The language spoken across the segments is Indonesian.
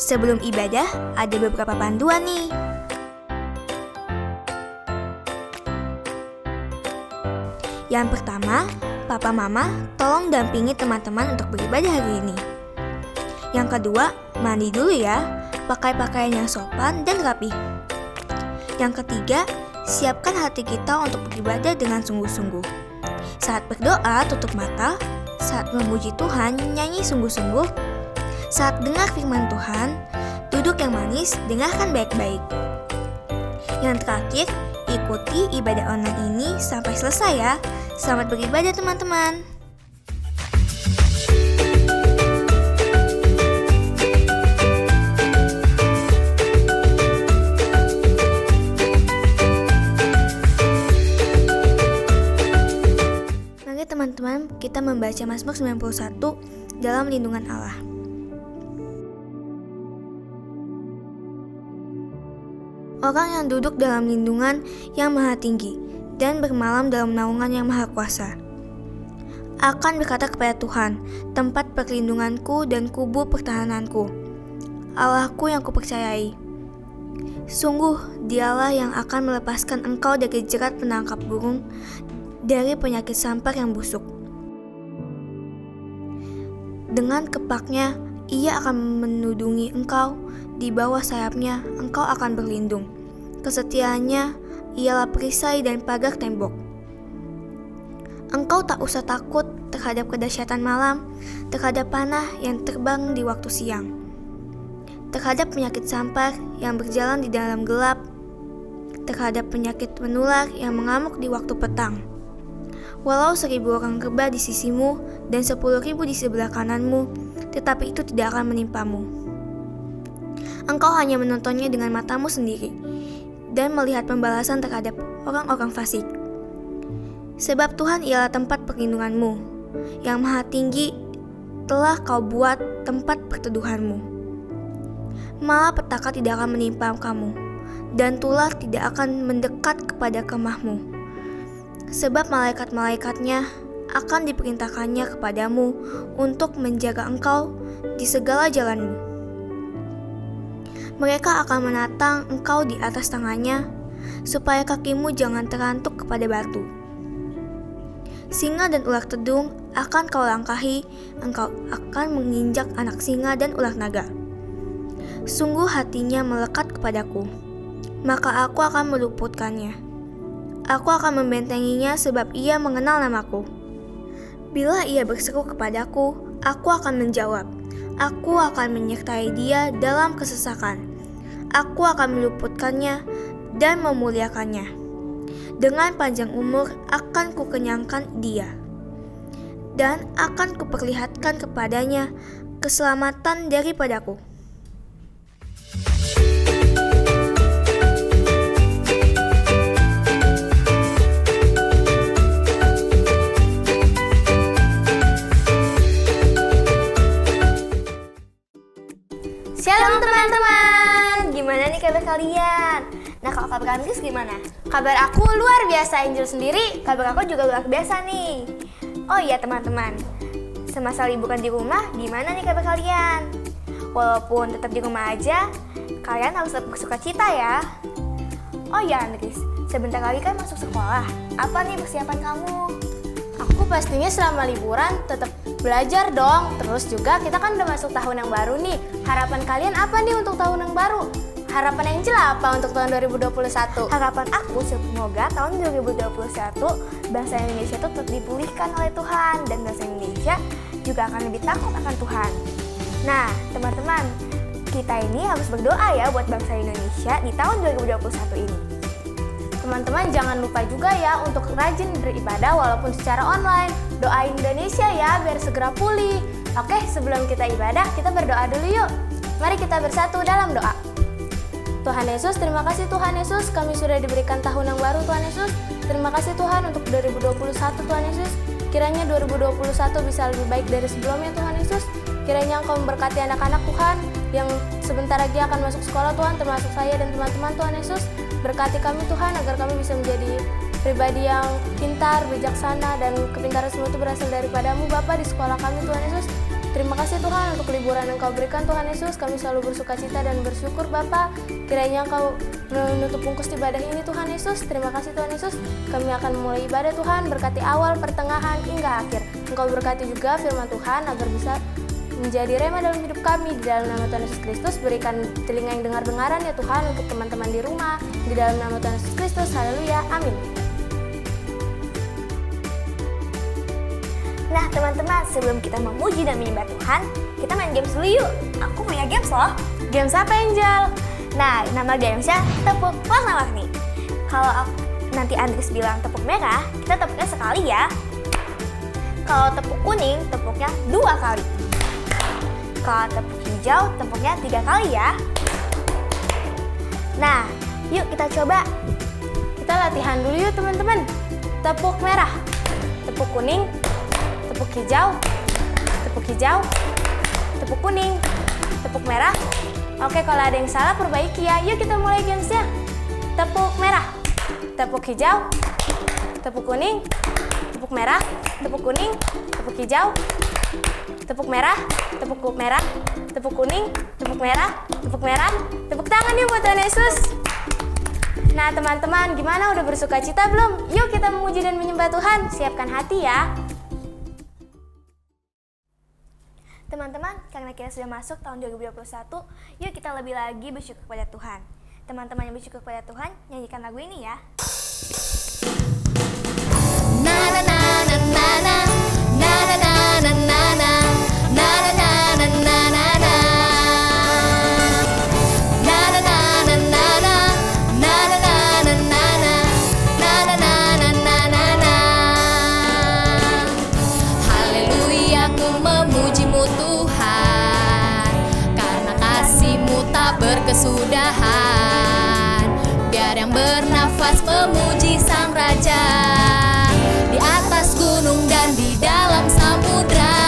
Sebelum ibadah, ada beberapa panduan nih. Yang pertama, Papa Mama tolong dampingi teman-teman untuk beribadah hari ini. Yang kedua, mandi dulu ya, pakai pakaian yang sopan dan rapi. Yang ketiga, siapkan hati kita untuk beribadah dengan sungguh-sungguh. Saat berdoa, tutup mata. Saat memuji Tuhan, nyanyi sungguh-sungguh. Saat dengar firman Tuhan, duduk yang manis, dengarkan baik-baik. Yang terakhir, ikuti ibadah online ini sampai selesai ya. Selamat beribadah teman-teman. Mari teman-teman, kita membaca Mazmur 91 dalam lindungan Allah. Orang yang duduk dalam lindungan yang maha tinggi dan bermalam dalam naungan yang maha kuasa akan berkata kepada Tuhan, tempat perlindunganku dan kubu pertahananku, Allahku yang kupercayai. Sungguh dialah yang akan melepaskan engkau dari jerat penangkap burung, dari penyakit sampar yang busuk. Dengan kepaknya ia akan menudungi engkau, di bawah sayapnya engkau akan berlindung. Kesetiaannya ialah perisai dan pagar tembok. Engkau tak usah takut terhadap kedahsyatan malam, terhadap panah yang terbang di waktu siang, terhadap penyakit sampar yang berjalan di dalam gelap, terhadap penyakit menular yang mengamuk di waktu petang. Walau 1.000 orang rebah di sisimu dan 10.000 di sebelah kananmu, tetapi itu tidak akan menimpamu. Engkau hanya menontonnya dengan matamu sendiri dan melihat pembalasan terhadap orang-orang fasik. Sebab Tuhan ialah tempat perlindunganmu, yang maha tinggi telah kau buat tempat perteduhanmu. Malah petaka tidak akan menimpa kamu, dan tular tidak akan mendekat kepada kemahmu. Sebab malaikat-malaikatnya akan diperintahkannya kepadamu untuk menjaga engkau di segala jalanmu. Mereka akan menatang engkau di atas tangannya, supaya kakimu jangan terantuk kepada batu. Singa dan ular tedung akan kau langkahi, engkau akan menginjak anak singa dan ular naga. Sungguh hatinya melekat kepadaku, maka aku akan meluputkannya. Aku akan membentenginya sebab ia mengenal namaku. Bila ia berseru kepadaku, aku akan menjawab. Aku akan menyertai dia dalam kesesakan. Aku akan meluputkannya dan memuliakannya. Dengan panjang umur akan kukenyangkan dia, dan akan kuperlihatkan kepadanya keselamatan daripadaku. Shalom teman-teman, gimana nih kabar kalian? Nah kalau kabar Anggis gimana? Kabar aku luar biasa, Angel sendiri kabar aku juga luar biasa nih. Oh iya teman-teman, semasa liburan di rumah gimana nih kabar kalian? Walaupun tetap di rumah aja, kalian harus tetap bersuka cita ya. Oh iya Andris, sebentar lagi kan masuk sekolah, apa nih persiapan kamu? Aku pastinya selama liburan tetap belajar dong. Terus juga kita kan udah masuk tahun yang baru nih. Harapan kalian apa nih untuk tahun yang baru? Harapan Angel apa untuk tahun 2021? Harapan aku semoga tahun 2021 bangsa Indonesia itu tetap dipulihkan oleh Tuhan, dan bangsa Indonesia juga akan lebih takut akan Tuhan. Nah teman-teman, kita ini harus berdoa ya buat bangsa Indonesia di tahun 2021 ini. Teman-teman jangan lupa juga ya untuk rajin beribadah walaupun secara online. Doain Indonesia ya biar segera pulih. Oke, sebelum kita ibadah, kita berdoa dulu yuk. Mari kita bersatu dalam doa. Tuhan Yesus, terima kasih Tuhan Yesus, kami sudah diberikan tahun yang baru Tuhan Yesus. Terima kasih Tuhan untuk 2021 Tuhan Yesus. Kiranya 2021 bisa lebih baik dari sebelumnya Tuhan Yesus. Kiranya Engkau memberkati anak-anak Tuhan yang sebentar lagi akan masuk sekolah Tuhan, termasuk saya dan teman-teman Tuhan Yesus. Berkati kami Tuhan agar kami bisa menjadi pribadi yang pintar, bijaksana, dan kepintaran semua itu berasal daripada-Mu Bapa di sekolah kami Tuhan Yesus. Terima kasih Tuhan untuk liburan yang Kau berikan Tuhan Yesus. Kami selalu bersuka cita dan bersyukur Bapa. Kiranya Kau menutup bungkus ibadah ini Tuhan Yesus. Terima kasih Tuhan Yesus. Kami akan memulai ibadah Tuhan, berkati awal, pertengahan, hingga akhir. Engkau berkati juga firman Tuhan agar bisa menjadi rema dalam hidup kami. Di dalam nama Tuhan Yesus Kristus, berikan telinga yang dengar-dengaran ya Tuhan untuk teman-teman di rumah. Di dalam nama Tuhan Yesus Kristus, haleluya, amin. Nah teman-teman, sebelum kita memuji dan menyembah Tuhan, kita main games dulu yuk. Aku punya games loh. Games apa Angel? Nah, nama gamesnya tepuk warna-warni. Kalau nanti Andres bilang tepuk merah, kita tepuknya sekali ya. Kalau tepuk kuning, tepuknya 2 kali. Kalau tepuk hijau, tepuknya 3 kali ya. Nah, yuk kita coba. Kita latihan dulu yuk teman-teman. Tepuk merah, tepuk kuning, tepuk hijau, tepuk kuning, tepuk merah. Oke, kalau ada yang salah perbaiki ya. Yuk kita mulai gamesnya. Tepuk merah, tepuk hijau, tepuk kuning, tepuk merah, tepuk kuning, tepuk hijau, tepuk merah, tepuk merah, tepuk kuning, tepuk merah, tepuk merah. Tepuk tangan yuk buat Tuhan Yesus. Nah teman-teman, gimana, udah bersuka cita belum? Yuk kita memuji dan menyembah Tuhan. Siapkan hati ya. Teman-teman, karena kita sudah masuk tahun 2021, yuk kita lebih lagi bersyukur kepada Tuhan. Teman-teman yang bersyukur kepada Tuhan, nyanyikan lagu ini ya. Na na na na na na na na na na na na na na na na na na na na Haleluya, ku memuji-Mu Tuhan, karena kasih-Mu tak berkesudahan. Biar yang bernafas memuji Sang Raja, di atas gunung dan di dalam samudra.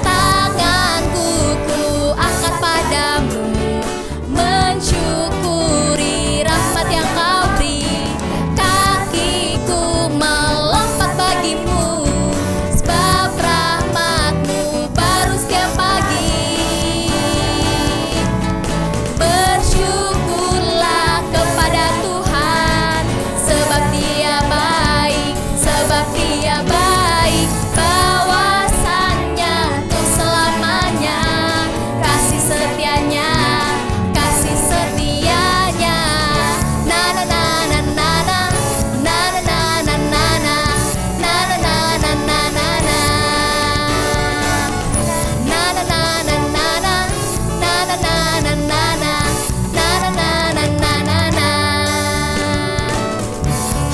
Tanganku ku angkat padamu, mensyukuri rahmat yang Kau beri. Kakiku melompat bagimu, sebab rahmat-Mu baru setiap pagi. Bersyukurlah kepada Tuhan, sebab Dia baik, sebab Dia baik. Bawasannya untuk selamanya, kasih setianya, kasih setianya. Na na na na na na na na na na na na na na na na na na na. Na na na na na na na na na na na na na na na na.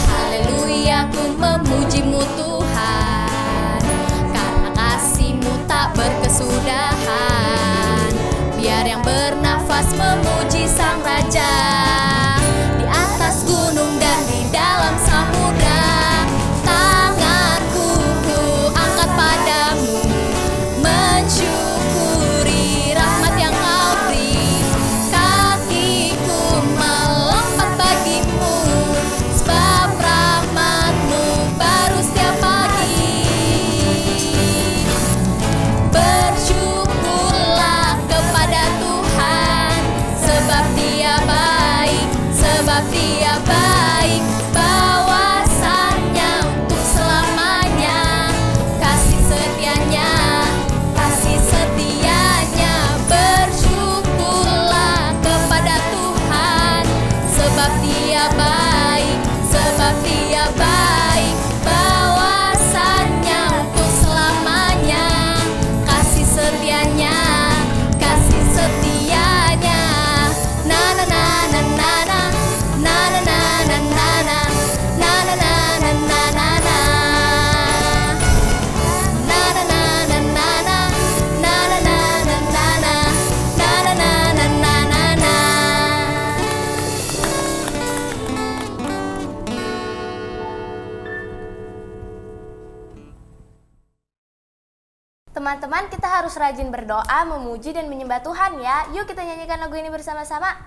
Haleluya, ku memuji-Mu Tuhan, karena kasih-Mu tak berkesudahan. Biar yang bernafas memuji Sang Raja, di atas gunung dan di dalam samudra. Tanganku ku angkat padamu, mensyukuri rahmat yang Kau beri. Kakiku melompat bagimu, sebab rahmat-Mu baru setiap pagi. Bersyukurlah kepada Tuhan, sebab Dia baik, sebab Dia baik. Bawasannya untuk selamanya, kasih setianya, kasih setianya. Bersyukurlah kepada Tuhan, sebab Dia baik, sebab Dia baik. Bawasannya untuk selamanya, kasih setianya, kasih setianya. Na na na na na na na na na na na na na na na na na na na. Na na na na na na na na na na na na na na na na. Teman-teman, kita harus rajin berdoa, memuji dan menyembah Tuhan ya. Yuk kita nyanyikan lagu ini bersama-sama.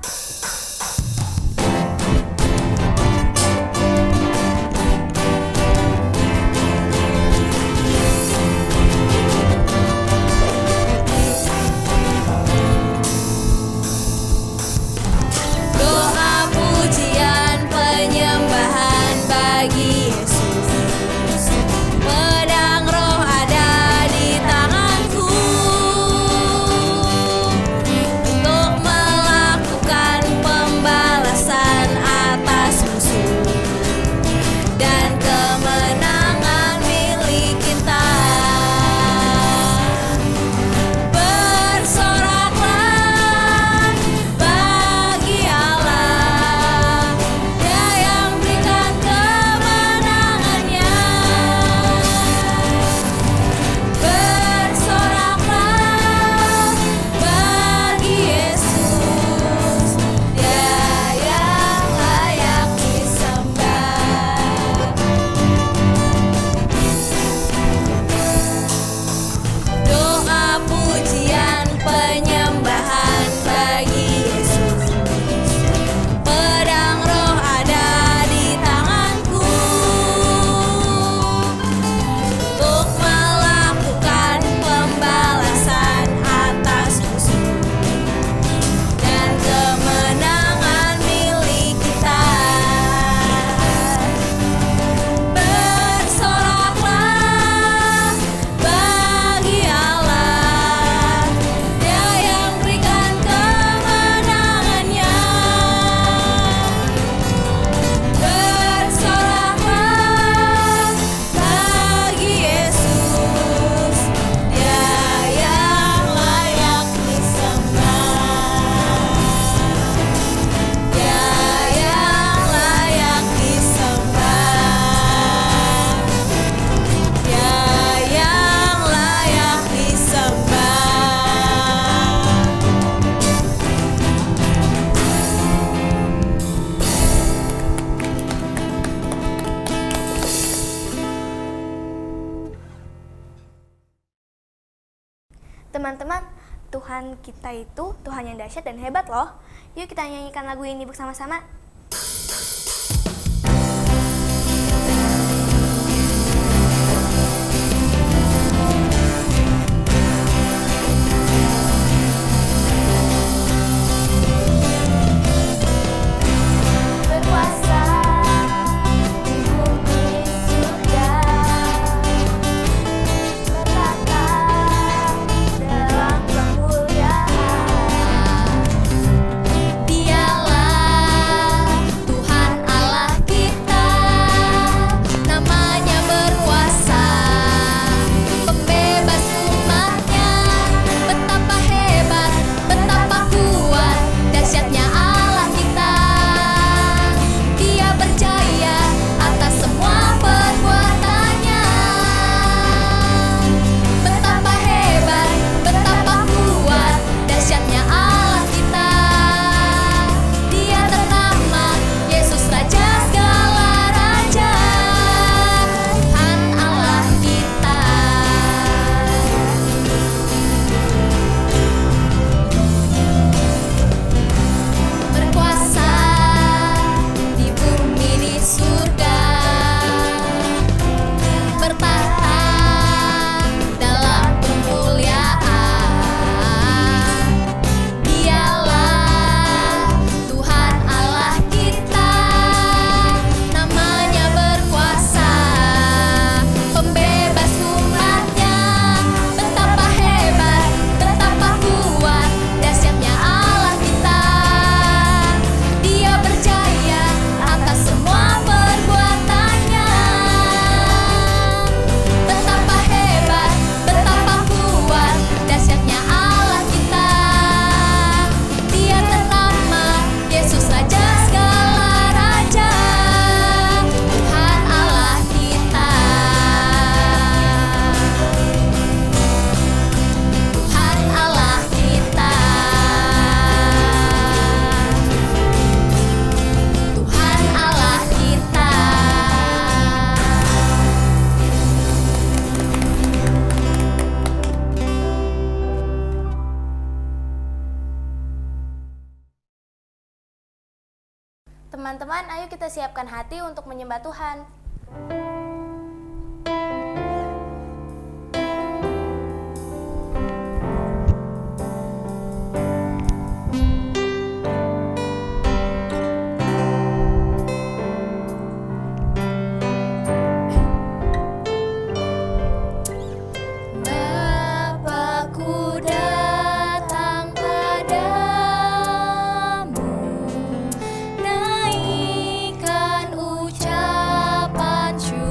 teman-teman, Tuhan kita itu Tuhan yang dahsyat dan hebat loh. Yuk kita nyanyikan lagu ini bersama-sama. Berkuasa di bumi surga, bertata dalam kemuliaan. Dialah Tuhan Allah kita, namanya berkuasa, pembebas umatnya. Betapa hebat, betapa kuat, dahsyatnya Allah kita. Dia berjaya atas semua perbuatannya. Betapa hebat, betapa kuat, dahsyatnya Allah kita. Dia ternama Yesus Raja segala raja, Tuhan Allah kita. Berkuasa di bumi di surga, bertahta dalam kemuliaan. Dialah Tuhan Allah kita, namanya berkuasa, pembebas umatnya. Betapa hebat, betapa kuat, dahsyatnya Allah kita. Dia berjaya atas semua perbuatannya. Betapa hebat, betapa kuat, dahsyatnya Allah kita. Dia ternama Yesus Raja segala raja, Tuhan Allah kita. Tuhan Allah kita. Tuhan Allah kita. Teman-teman, ayo kita siapkan hati untuk menyembah Tuhan. Bapakku datang padamu, naikkan ucapan syukur.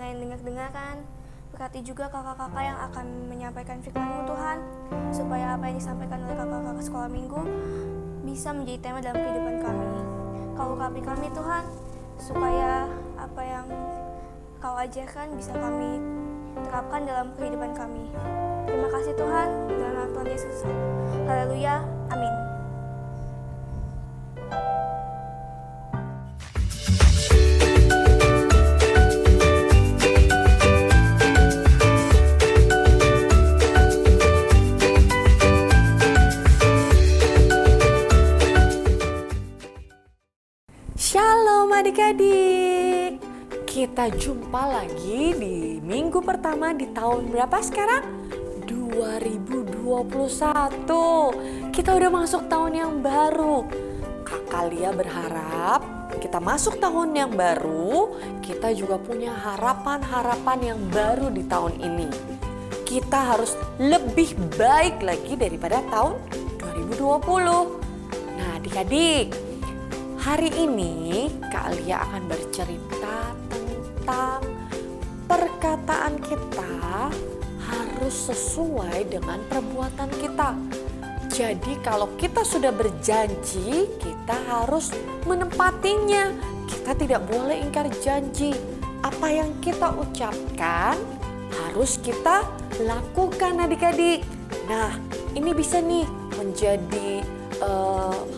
yang dengar-dengarkan. Berkati juga kakak-kakak yang akan menyampaikan firman-Mu Tuhan, supaya apa yang disampaikan oleh kakak-kakak sekolah minggu bisa menjadi tema dalam kehidupan kami. Kau urapi kami Tuhan, supaya apa yang Kau ajarkan bisa kami terapkan dalam kehidupan kami. Terima kasih Tuhan, dalam nama Tuhan Yesus. Haleluya, amin. Shalom adik-adik, kita jumpa lagi di minggu pertama di tahun berapa sekarang? 2021. Kita udah masuk tahun yang baru. Kakak Lia berharap kita masuk tahun yang baru, kita juga punya harapan-harapan yang baru di tahun ini. Kita harus lebih baik lagi daripada tahun 2020. Nah adik-adik, hari ini Kak Lia akan bercerita tentang perkataan kita harus sesuai dengan perbuatan kita. Jadi kalau kita sudah berjanji, kita harus menepatinya. Kita tidak boleh ingkar janji. Apa yang kita ucapkan harus kita lakukan adik-adik. Nah ini bisa nih menjadi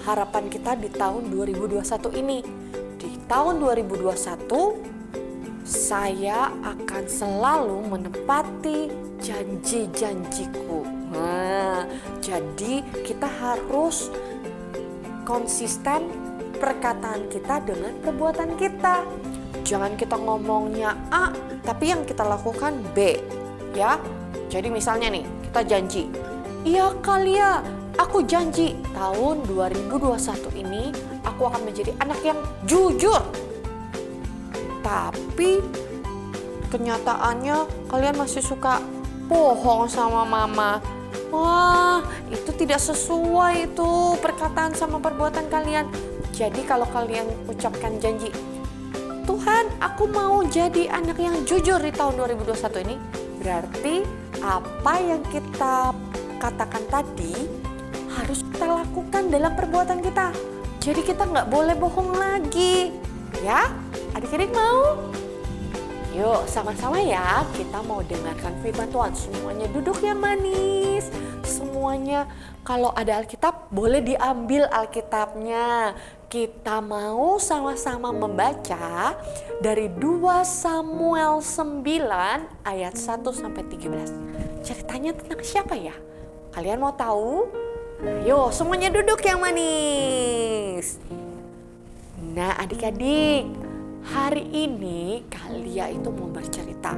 harapan kita di tahun 2021 ini. Di tahun 2021 saya akan selalu menepati janji-janjiku. Nah, jadi kita harus konsisten perkataan kita dengan perbuatan kita. Jangan kita ngomongnya A, tapi yang kita lakukan B, ya. Jadi misalnya nih, kita janji, iya Kak Lia, aku janji tahun 2021 ini aku akan menjadi anak yang jujur. Tapi kenyataannya kalian masih suka bohong sama mama. Wah, itu tidak sesuai itu perkataan sama perbuatan kalian. Jadi kalau kalian ucapkan janji, Tuhan aku mau jadi anak yang jujur di tahun 2021 ini, berarti apa yang kita katakan tadi harus kita lakukan dalam perbuatan kita. Jadi kita nggak boleh bohong lagi. Ya, adik-adik mau? Yuk sama-sama ya, kita mau dengarkan firman Tuhan. Semuanya duduk yang manis. Semuanya kalau ada Alkitab boleh diambil Alkitabnya. Kita mau sama-sama membaca dari 2 Samuel 9 ayat 1 sampai 13. Ceritanya tentang siapa ya? Kalian mau tahu? Yuk semuanya duduk yang manis. Nah adik-adik, hari ini Kak Lia itu mau bercerita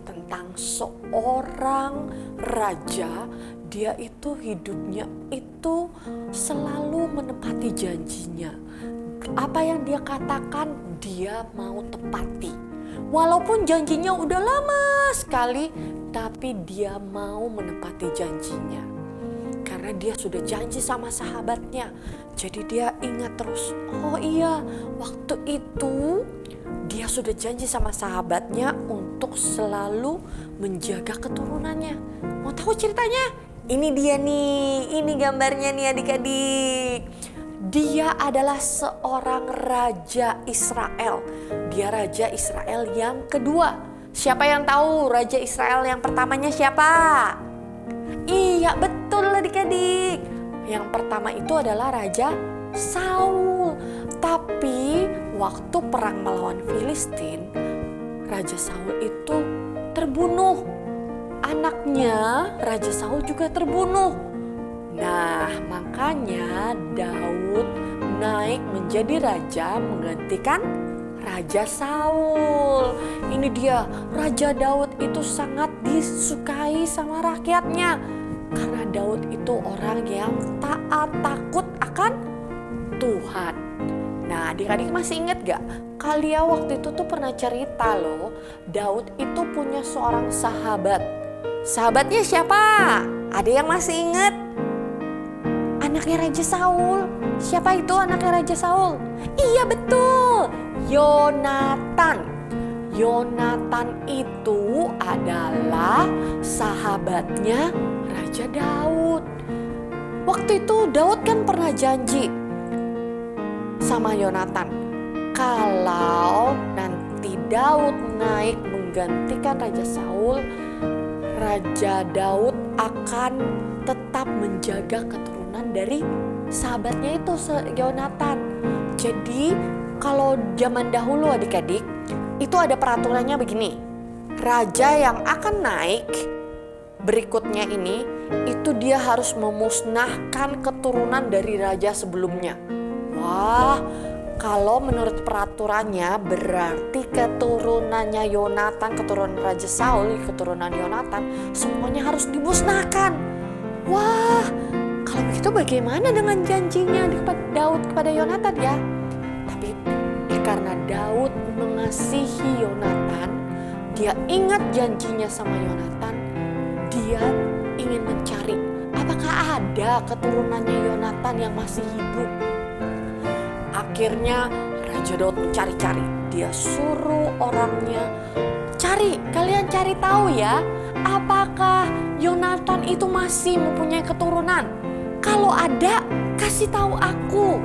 tentang seorang raja. Dia itu hidupnya itu selalu menepati janjinya. Apa yang dia katakan dia mau tepati. Walaupun janjinya udah lama sekali, tapi dia mau menepati janjinya. Karena dia sudah janji sama sahabatnya. Jadi dia ingat terus, oh iya waktu itu dia sudah janji sama sahabatnya untuk selalu menjaga keturunannya. Mau tahu ceritanya? Ini dia nih, ini gambarnya nih adik-adik. Dia adalah seorang raja Israel. Dia raja Israel yang kedua. Siapa yang tahu raja Israel yang pertamanya siapa? Iya betul adik-adik. Yang pertama itu adalah Raja Saul. Tapi waktu perang melawan Filistin, Raja Saul itu terbunuh. Anaknya Raja Saul juga terbunuh. Nah makanya Daud naik menjadi raja menggantikan Raja Saul. Ini dia, Raja Daud itu sangat disukai sama rakyatnya. Karena Daud itu orang yang taat, takut akan Tuhan. Nah adik-adik masih ingat gak? Kak Lia waktu itu tuh pernah cerita loh, Daud itu punya seorang sahabat. Sahabatnya siapa? Ada yang masih ingat? Anaknya Raja Saul. Siapa itu anaknya Raja Saul? Iya betul, Yonatan. Yonatan itu adalah sahabatnya Raja Daud. Waktu itu Daud kan pernah janji sama Yonatan, kalau nanti Daud naik menggantikan Raja Saul, Raja Daud akan tetap menjaga keturunan dari sahabatnya itu, Yonatan. Jadi kalau zaman dahulu adik-adik, itu ada peraturannya begini. Raja yang akan naik berikutnya ini, itu dia harus memusnahkan keturunan dari raja sebelumnya. Wah, kalau menurut peraturannya berarti keturunannya Yonatan, keturunan Raja Saul, keturunan Yonatan, semuanya harus dimusnahkan. Wah, kalau begitu bagaimana dengan janjinya Daud kepada Yonatan ya? Tapi karena Daud mengasihi Yonatan, dia ingat janjinya sama Yonatan, dia ingin mencari apakah ada keturunannya Yonatan yang masih hidup. Akhirnya Raja Daud mencari-cari, dia suruh orangnya cari, kalian cari tahu ya, apakah Yonatan itu masih mempunyai keturunan. Kalau ada, kasih tahu aku.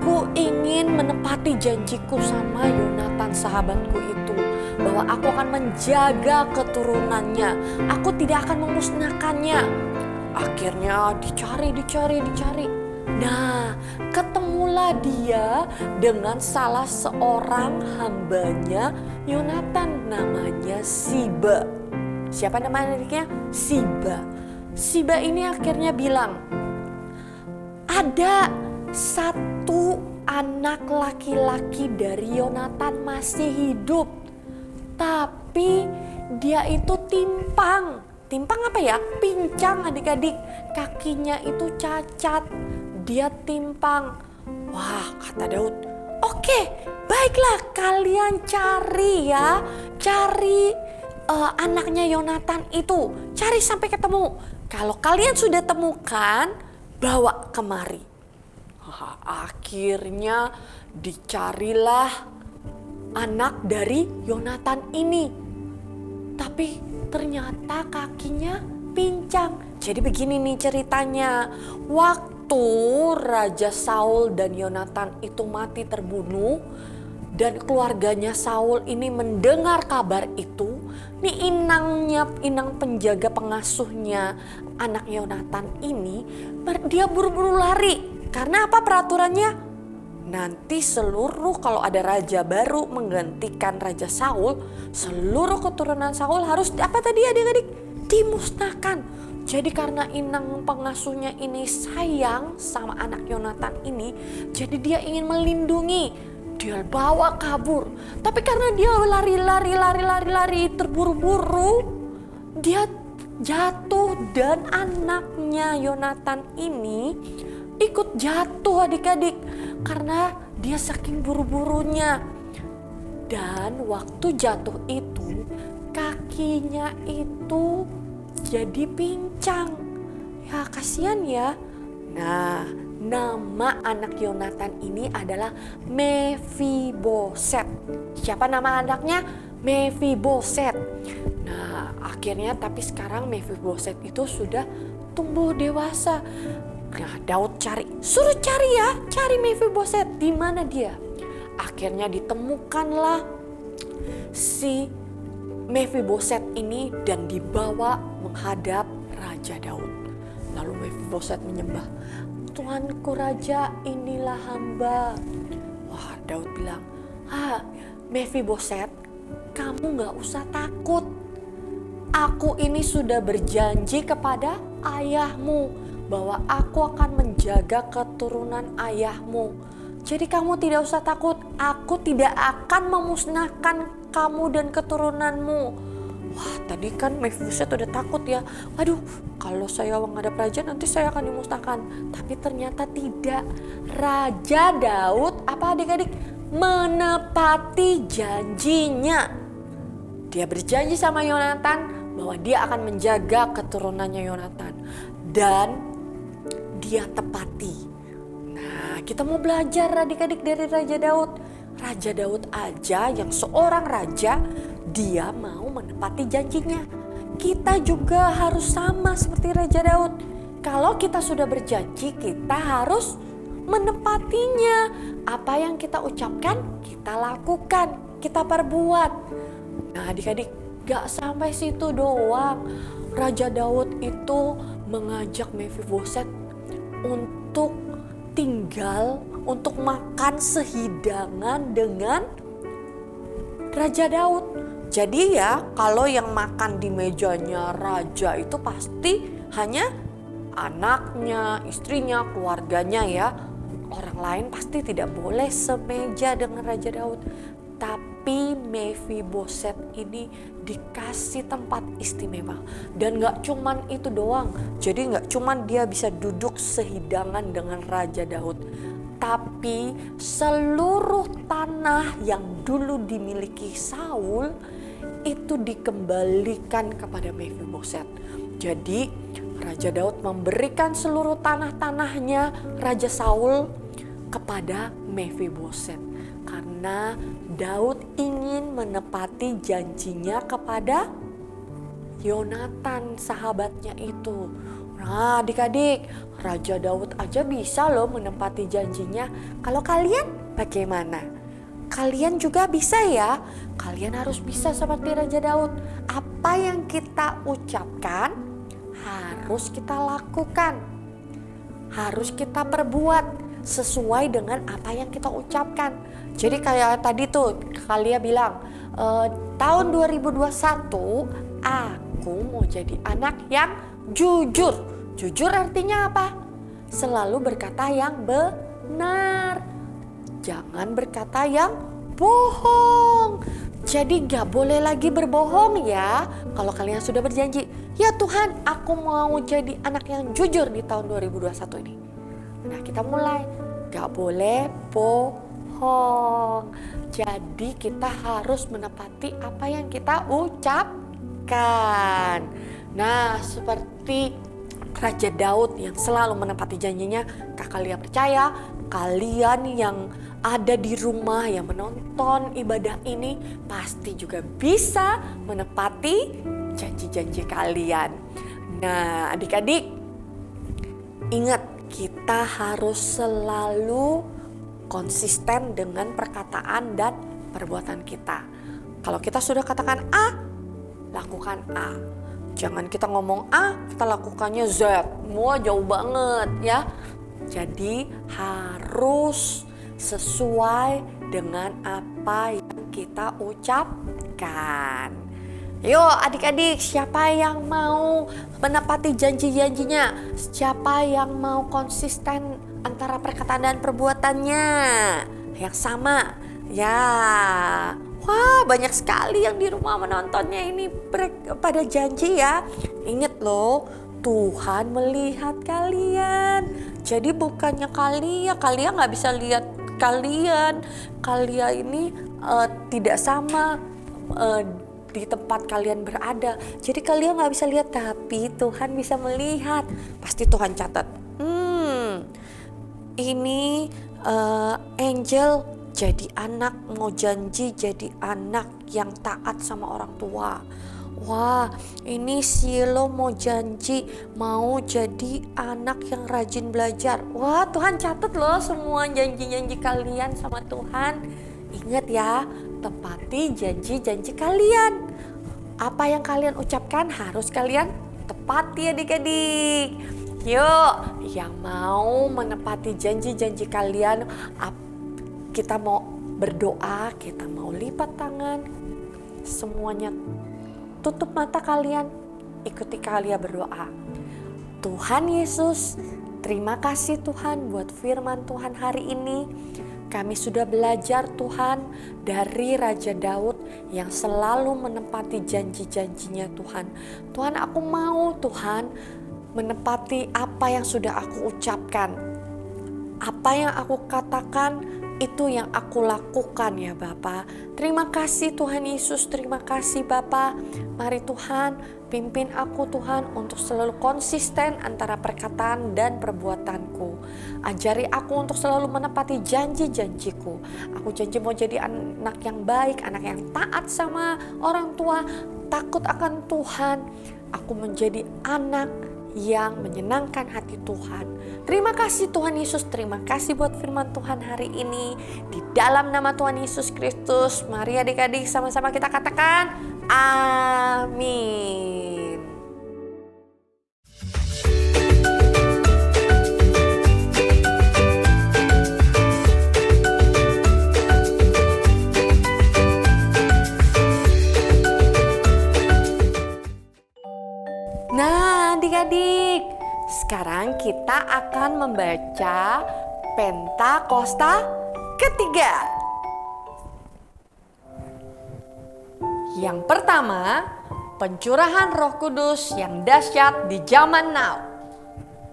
Aku ingin menepati janjiku sama Yonatan sahabatku itu, bahwa aku akan menjaga keturunannya, aku tidak akan memusnahkannya. Akhirnya dicari. Nah, ketemulah dia dengan salah seorang hambanya Yonatan, namanya Siba. Siapa nama adiknya? Siba. Siba ini akhirnya bilang, ada satu anak laki-laki dari Yonatan masih hidup, tapi dia itu timpang. Timpang apa ya? Pincang adik-adik. Kakinya itu cacat. Dia timpang. Wah, kata Daud, oke, baiklah kalian cari ya. Cari anaknya Yonatan itu. Cari sampai ketemu. Kalau kalian sudah temukan, bawa kemari. Akhirnya dicarilah anak dari Yonatan ini. Tapi ternyata kakinya pincang. Jadi begini nih ceritanya. Waktu Raja Saul dan Yonatan itu mati terbunuh, dan keluarganya Saul ini mendengar kabar itu, nih inang penjaga pengasuhnya anak Yonatan ini, dia buru-buru lari. Karena apa peraturannya? Nanti kalau ada raja baru menggantikan Raja Saul, seluruh keturunan Saul harus apa tadi adik-adik? Dimusnahkan. Jadi karena inang pengasuhnya ini sayang sama anak Yonatan ini, jadi dia ingin melindungi. Dia bawa kabur. Tapi karena dia lari terburu-buru, dia jatuh dan anaknya Yonatan ini ikut jatuh adik-adik karena dia saking buru-burunya. Dan waktu jatuh itu kakinya itu jadi pincang. Ya kasihan ya. Nah, nama anak Yonatan ini adalah Mefiboset. Siapa nama anaknya? Mefiboset. Nah, akhirnya tapi sekarang Mefiboset itu sudah tumbuh dewasa. Nah, Daud suruh cari Mefiboset. Di mana dia? Akhirnya ditemukanlah si Mefiboset ini dan dibawa menghadap Raja Daud. Lalu Mefiboset menyembah, Tuanku Raja, inilah hamba. Wah, Daud bilang, Mefiboset, kamu gak usah takut. Aku ini sudah berjanji kepada ayahmu bahwa aku akan menjaga keturunan ayahmu. Jadi kamu tidak usah takut, aku tidak akan memusnahkan kamu dan keturunanmu. Wah, tadi kan Mefiboset udah takut ya. Aduh, kalau saya menghadap raja nanti saya akan dimusnahkan. Tapi ternyata tidak. Raja Daud, apa adik-adik? Menepati janjinya. Dia berjanji sama Yonatan bahwa dia akan menjaga keturunannya Yonatan. Dan dia tepati. Nah, kita mau belajar adik-adik dari Raja Daud. Raja Daud aja yang seorang raja, dia mau menepati janjinya. Kita juga harus sama seperti Raja Daud. Kalau kita sudah berjanji, kita harus menepatinya. Apa yang kita ucapkan, kita lakukan, kita perbuat. Nah adik-adik, gak sampai situ doang. Raja Daud itu mengajak Mephiboset untuk tinggal, untuk makan sehidangan dengan Raja Daud. Jadi ya kalau yang makan di mejanya raja itu pasti hanya anaknya, istrinya, keluarganya ya. Orang lain pasti tidak boleh semeja dengan Raja Daud. Tapi Mephiboset ini dikasih tempat istimewa. Dan gak cuman itu doang. Jadi gak cuman dia bisa duduk sehidangan dengan Raja Daud. Tapi seluruh tanah yang dulu dimiliki Saul itu dikembalikan kepada Mephiboset. Jadi Raja Daud memberikan seluruh tanah-tanahnya Raja Saul kepada Mephiboset. Karena Daud ingin menepati janjinya kepada Yonatan sahabatnya itu. Nah adik-adik, Raja Daud aja bisa loh menepati janjinya. Kalau kalian bagaimana? Kalian juga bisa ya. Kalian harus bisa seperti Raja Daud. Apa yang kita ucapkan harus kita lakukan. Harus kita perbuat sesuai dengan apa yang kita ucapkan. Jadi kayak tadi tuh kalian bilang, tahun 2021 aku mau jadi anak yang jujur. Jujur artinya apa? Selalu berkata yang benar. Jangan berkata yang bohong. Jadi gak boleh lagi berbohong ya. Kalau kalian sudah berjanji, ya Tuhan aku mau jadi anak yang jujur di tahun 2021 ini. Nah kita mulai, gak boleh bohong. Jadi kita harus menepati apa yang kita ucapkan. Nah seperti Raja Daud yang selalu menepati janjinya, kalian percaya kalian yang ada di rumah yang menonton ibadah ini pasti juga bisa menepati janji-janji kalian. Nah adik-adik, ingat kita harus selalu konsisten dengan perkataan dan perbuatan kita. Kalau kita sudah katakan A, lakukan A. Jangan kita ngomong A, kita lakukannya Z. Semua jauh banget ya. Jadi harus sesuai dengan apa yang kita ucapkan. Yuk adik-adik, siapa yang mau menepati janji-janjinya? Siapa yang mau konsisten antara perkataan dan perbuatannya yang sama? Ya, wah banyak sekali yang di rumah menontonnya ini pada janji ya. Ingat loh, Tuhan melihat kalian. Jadi bukannya kalian gak bisa lihat kalian ini tidak sama di tempat kalian berada. Jadi kalian gak bisa lihat, tapi Tuhan bisa melihat. Pasti Tuhan catat. Ini Angel jadi anak, mau janji jadi anak yang taat sama orang tua. Wah, ini Silo mau janji mau jadi anak yang rajin belajar. Wah, Tuhan catat loh semua janji-janji kalian sama Tuhan. Ingat ya, tepati janji-janji kalian. Apa yang kalian ucapkan harus kalian tepati adik-adik. Yuk, yang mau menepati janji-janji kalian, kita mau berdoa, kita mau lipat tangan, semuanya tutup mata kalian, ikuti kalian berdoa. Tuhan Yesus, terima kasih Tuhan buat firman Tuhan hari ini. Kami sudah belajar Tuhan dari Raja Daud yang selalu menepati janji-janjinya Tuhan. Tuhan aku mau Tuhan menepati apa yang sudah aku ucapkan. Apa yang aku katakan Itu yang aku lakukan ya Bapa. Terima kasih Tuhan Yesus, terima kasih Bapa. Mari Tuhan pimpin aku Tuhan untuk selalu konsisten antara perkataan dan perbuatanku. Ajari aku untuk selalu menepati janji-janjiku. Aku janji mau jadi anak yang baik, anak yang taat sama orang tua, takut akan Tuhan. Aku menjadi anak yang menyenangkan hati Tuhan. Terima kasih Tuhan Yesus, terima kasih buat firman Tuhan hari ini. Di dalam nama Tuhan Yesus Kristus, mari adik-adik sama-sama kita katakan amin. Nah adik-adik, sekarang kita akan membaca Pentakosta ketiga. Yang pertama, pencurahan Roh Kudus yang dahsyat di zaman now.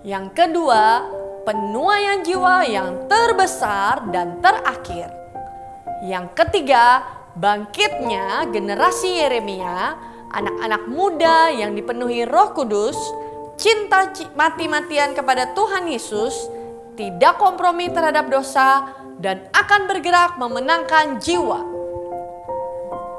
Yang kedua, penuaian jiwa yang terbesar dan terakhir. Yang ketiga, bangkitnya generasi Yeremia, anak-anak muda yang dipenuhi Roh Kudus, cinta mati-matian kepada Tuhan Yesus, tidak kompromi terhadap dosa, dan akan bergerak memenangkan jiwa.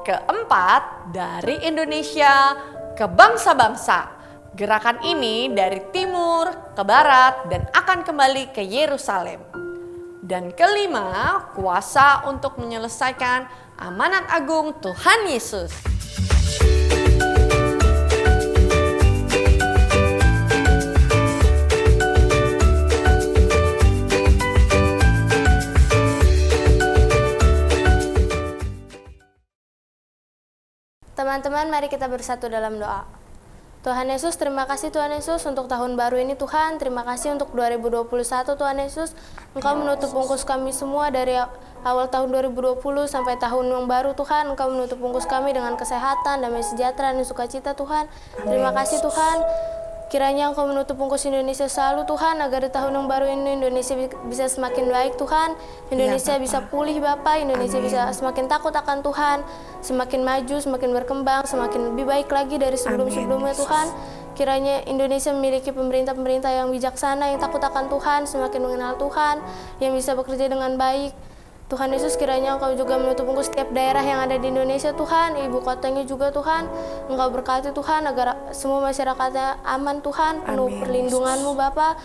Keempat, dari Indonesia ke bangsa-bangsa. Gerakan ini dari timur ke barat dan akan kembali ke Yerusalem. Dan kelima, kuasa untuk menyelesaikan amanat agung Tuhan Yesus. Teman-teman, mari kita bersatu dalam doa. Tuhan Yesus, terima kasih Tuhan Yesus untuk tahun baru ini Tuhan. Terima kasih untuk 2021 Tuhan Yesus. Engkau menutup bungkus kami semua dari awal tahun 2020 sampai tahun yang baru Tuhan. Engkau menutup bungkus kami dengan kesehatan, damai sejahtera, dan sukacita Tuhan. Terima kasih Tuhan. Kiranya Engkau menutup bungkus Indonesia selalu Tuhan, agar di tahun yang baru ini Indonesia bisa semakin baik Tuhan. Indonesia bisa pulih Bapa, Indonesia bisa semakin takut akan Tuhan, semakin maju, semakin berkembang, semakin lebih baik lagi dari sebelum-sebelumnya Tuhan. Kiranya Indonesia memiliki pemerintah-pemerintah yang bijaksana, yang takut akan Tuhan, semakin mengenal Tuhan, yang bisa bekerja dengan baik. Tuhan Yesus, kiranya Engkau juga menutup bungkus setiap daerah yang ada di Indonesia Tuhan, ibu kotanya juga Tuhan. Engkau berkati Tuhan agar semua masyarakatnya aman Tuhan, penuh perlindungan-Mu Bapa,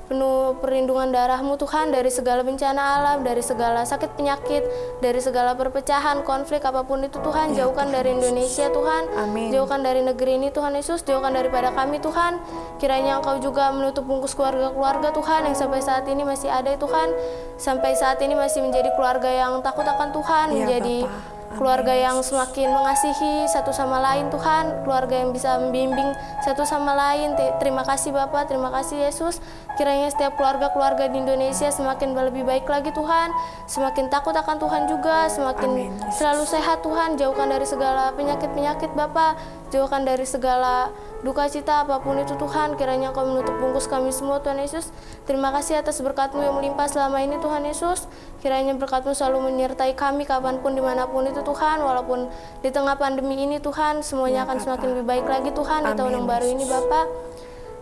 penuh perlindungan darah-Mu Tuhan dari segala bencana alam, dari segala sakit penyakit, dari segala perpecahan, konflik apapun itu Tuhan. Jauhkan dari Indonesia Tuhan, jauhkan dari negeri ini Tuhan Yesus, jauhkan daripada kami Tuhan. Kiranya Engkau juga menutup bungkus keluarga-keluarga Tuhan yang sampai saat ini masih ada Tuhan, sampai saat ini masih menjadi keluarga yang takut akan Tuhan, menjadi keluarga yang semakin mengasihi satu sama lain Tuhan, keluarga yang bisa membimbing satu sama lain. Terima kasih Bapak, terima kasih Yesus. Kiranya setiap keluarga-keluarga di Indonesia semakin lebih baik lagi Tuhan, semakin takut akan Tuhan juga, semakin selalu sehat Tuhan. Jauhkan dari segala penyakit-penyakit Bapak, jauhkan dari segala duka cita apapun itu Tuhan. Kiranya Engkau menutup bungkus kami semua Tuhan Yesus. Terima kasih atas berkat-Mu yang melimpah selama ini Tuhan Yesus. Kiranya berkat-Mu selalu menyertai kami kapanpun dimanapun itu Tuhan. Walaupun di tengah pandemi ini Tuhan, semuanya akan semakin lebih baik lagi Tuhan di tahun yang baru ini Bapak.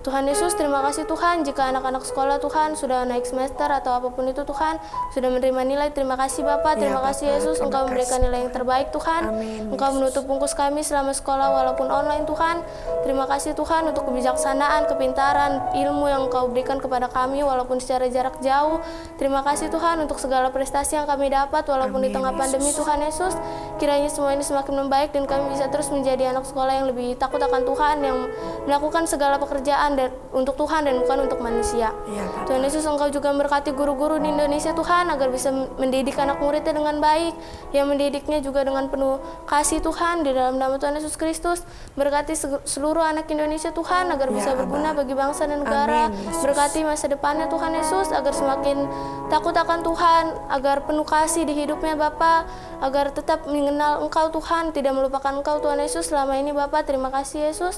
Tuhan Yesus, terima kasih Tuhan, jika anak-anak sekolah Tuhan sudah naik semester atau apapun itu Tuhan, sudah menerima nilai, terima kasih Bapak, terima kasih Yesus, Engkau memberikan nilai yang terbaik Tuhan. Engkau menutup bungkus kami selama sekolah walaupun online Tuhan. Terima kasih Tuhan untuk kebijaksanaan, kepintaran, ilmu yang Engkau berikan kepada kami walaupun secara jarak jauh. Terima kasih Tuhan untuk segala prestasi yang kami dapat walaupun di tengah pandemi Tuhan Yesus. Kiranya semua ini semakin membaik dan kami bisa terus menjadi anak sekolah yang lebih takut akan Tuhan, yang melakukan segala pekerjaan dan untuk Tuhan dan bukan untuk manusia. Tuhan Yesus, Engkau juga memberkati guru-guru di Indonesia Tuhan agar bisa mendidik anak muridnya dengan baik, yang mendidiknya juga dengan penuh kasih Tuhan di dalam nama Tuhan Yesus Kristus. Berkati seluruh anak Indonesia Tuhan agar bisa berguna bagi bangsa dan negara. Berkati masa depannya Tuhan Yesus agar semakin takut akan Tuhan, agar penuh kasih di hidupnya Bapa, agar tetap mengenal Engkau Tuhan, tidak melupakan Engkau Tuhan Yesus selama ini Bapa. Terima kasih Yesus.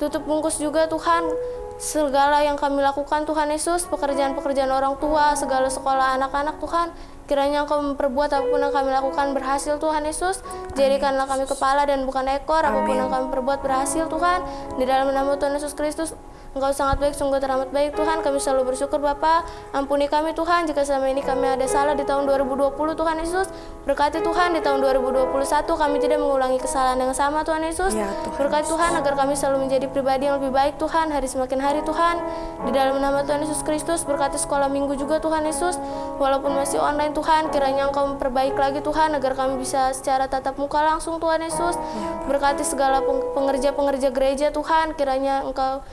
Tutup bungkus juga Tuhan segala yang kami lakukan Tuhan Yesus, pekerjaan-pekerjaan orang tua, segala sekolah anak-anak Tuhan. Kiranya Engkau memperbuat apapun yang kami lakukan berhasil Tuhan Yesus. Jadikanlah kami kepala dan bukan ekor. Apapun yang kami perbuat berhasil Tuhan. Di dalam nama Tuhan Yesus Kristus, Engkau sangat baik, sungguh teramat baik Tuhan. Kami selalu bersyukur Bapa. Ampuni kami Tuhan jika selama ini kami ada salah di tahun 2020 Tuhan Yesus. Berkati Tuhan di tahun 2021 kami tidak mengulangi kesalahan yang sama Tuhan Yesus. Ya, Tuhan Berkati Tuhan agar kami selalu menjadi pribadi yang lebih baik Tuhan, hari semakin hari Tuhan. Di dalam nama Tuhan Yesus Kristus, berkati sekolah minggu juga Tuhan Yesus. Walaupun masih online Tuhan, kiranya Engkau memperbaik lagi Tuhan agar kami bisa secara tatap muka langsung Tuhan Yesus. Berkati segala pengerja-pengerja gereja Tuhan, kiranya Engkau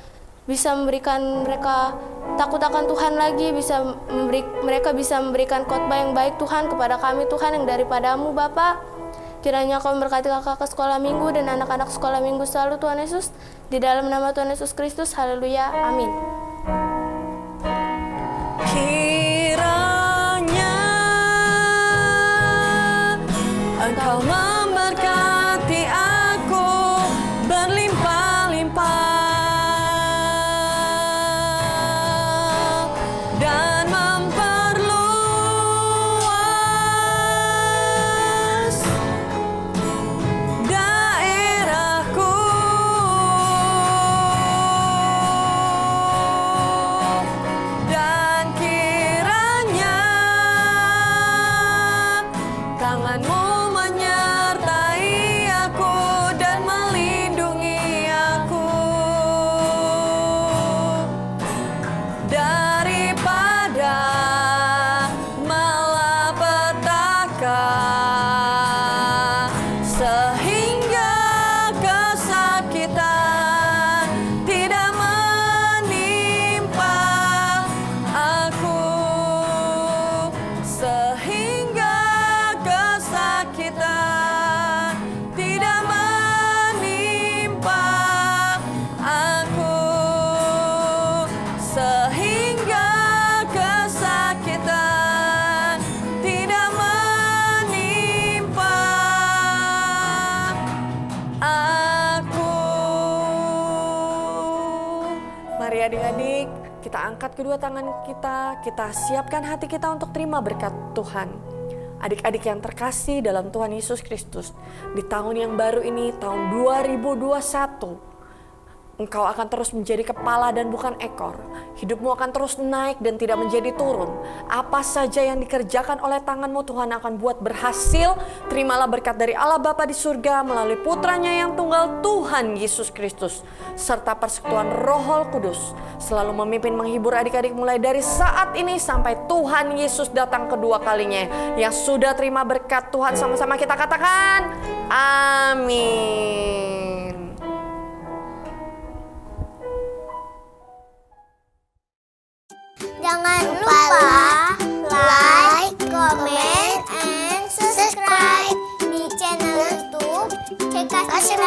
bisa memberikan mereka takut akan Tuhan lagi, mereka bisa memberikan khotbah yang baik Tuhan kepada kami Tuhan yang daripadamu Bapa. Kiranya Kau memberkati kakak sekolah minggu dan anak-anak sekolah minggu selalu Tuhan Yesus. Di dalam nama Tuhan Yesus Kristus, haleluya, amin. Kiranya Engkau memberkati aku berlimpah-limpah dan memperluas daerahku, dan kiranya tangan-Mu menyertai aku dan melindungi aku daripada malapetaka, sehingga kesakitan tidak menimpa aku, sehingga kesakitan tidak menimpa aku, sehingga kesakitan tidak menimpa aku. Mari adik-adik, kita angkat kedua tangan kita siapkan hati kita untuk terima berkat Tuhan. Adik-adik yang terkasih dalam Tuhan Yesus Kristus, di tahun yang baru ini, tahun 2021, Engkau akan terus menjadi kepala dan bukan ekor. Hidupmu akan terus naik dan tidak menjadi turun. Apa saja yang dikerjakan oleh tanganmu, Tuhan akan buat berhasil. Terimalah berkat dari Allah Bapa di surga melalui putranya yang tunggal, Tuhan Yesus Kristus, serta persekutuan Roh Kudus selalu memimpin menghibur adik-adik mulai dari saat ini sampai Tuhan Yesus datang kedua kalinya. Yang sudah terima berkat Tuhan, sama-sama kita katakan amin. Jangan lupa like, comment, and subscribe di channel YouTube Kasih